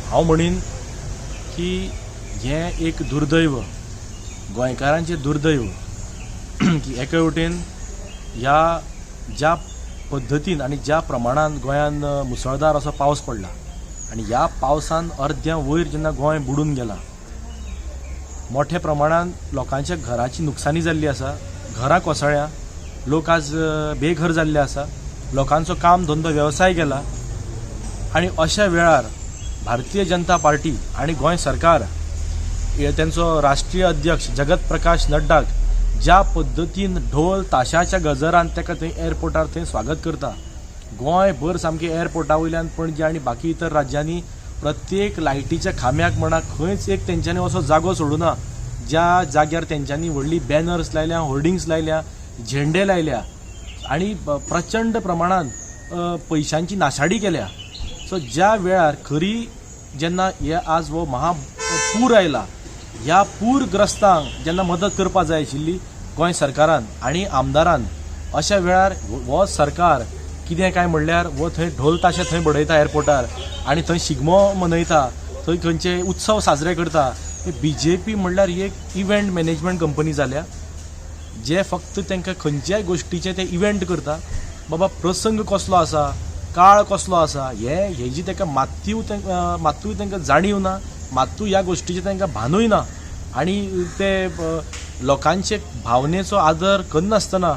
हांव म्हणीन की हें एक दुर्दैव, गोंयकारांचें दुर्दैव की एके वटेन ह्या ज्या पद्दतीन आनी ज्या प्रमाणान गोंयान मुसळधार असो पावस पडला आनी ह्या पावसान अर्द्या वयर जेन्ना गोंय बुडून गेलां, मोठ्या प्रमाणान लोकांच्या घराची नुकसानी जाल्ली आसा, घरां कोसळ्ळ्या, लोक आज बेघर जाल्ले आसा, लोकांचो काम धंदो वेवसाय गेला आनी अशा वेळार भारतीय जनता पार्टी आनी गोंय सरकार त्यांचो राष्ट्रीय अध्यक्ष जगत प्रकाश नड्डाक ज्या पद्दतीन ढोल ताशाच्या गजरान ताका थंय एअरपोर्टार थंय स्वागत करता, गोंयभर सामकें एअरपोर्टा वयल्यान पणजी आनी बाकी इतर राज्यांनी प्रत्येक लायटीच्या खांब्याक म्हणा खंयच एक तेंच्यांनी असो जागो सोडूना ज्या जाग्यार तेंच्यांनी व्हडली बॅनर्स लायल्या, होर्डिंग्स लायल्या, झेंडे लायल्या आनी प्रचंड प्रमाणान पयशांची नाशाडी केल्या. सो ज्या वेळार खरी जेन्ना हे आज हो महापूर आयला, ह्या पूरग्रस्तांक जेन्ना मदत करपा जाय आशिल्ली गोंय सरकारान आनी आमदारान, अशा वेळार हो सरकार कितें काय म्हणल्यार वो थंय ढोल ताशे थंय बडयता एअरपोर्टार आनी थंय शिगमो मनयता, थंय खंयचे उत्सव साजरे करता. BJP म्हणल्यार ही एक इव्हेंट मॅनेजमेंट कंपनी जाल्या जे फक्त तांकां खंयच्याय गोष्टीचे ते इव्हेंट करता. बाबा प्रसंग कसलो आसा, काळ कसलो आसा, हेजी तांकां मात्तूय तांकां जाणीव ना, मात्तूय ह्या गोष्टीचे तांकां भानूय ना आनी ते लोकांचे भावनेचो आदर करनासतना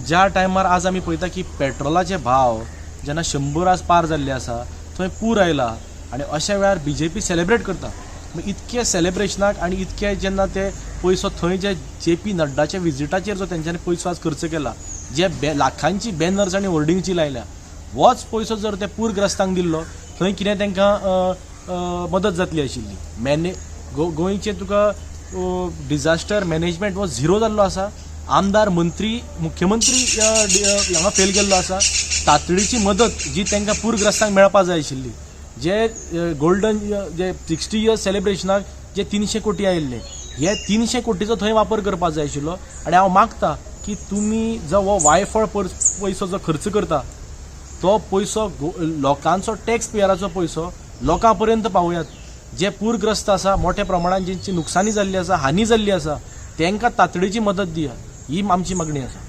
ज्या टायमार आज आमी पळयता की पेट्रोलाचे भाव जेन्ना 100 पार जाल्ले आसा, थंय पूर आयला आनी अशा वेळार BJP सेलेब्रेट करता. इतके सेलेब्रेशनाक आनी इतके जेन्ना ते पयसो थंय जे JP नड्डाच्या विजिटाचेर जो तेंच्यांनी पयसो आज खर्च केला, जे लाखांची बॅनर्स आनी होर्डिंगची लायल्या, होच पयसो जर ते पूरग्रस्तांक दिल्लो थंय कितें तांकां मदत जातली आशिल्ली. गोंयचे तुका डिजास्टर मॅनेजमेंट हो झिरो जाल्लो आसा. आमदार, मंत्री, मुख्यमंत्री हांगा फेल गेल्लो आसा. तातडीची मदत जी तांकां पूरग्रस्तांक मेळपा जाय आशिल्ली, जे गोल्डन जे 60 इयर्स सेलेब्रेशनाक जे 300 कोटी आयिल्ले, हे 300 कोटीचो थंय वापर करपा जाय आशिल्लो. आनी हांव मागता की तुमी जो हो वायफळ पयसो जो खर्च करता तो पयसो लोकांचो टॅक्स पेयराचो पयसो लोकां पर्यंत पावयात. जे पूरग्रस्त आसा, मोठ्या प्रमाणात जेंची नुकसानी जाल्ली आसा, हानी जाल्ली आसा, तांकां तातडीची मदत दिया, ही आमची मागणी आसा.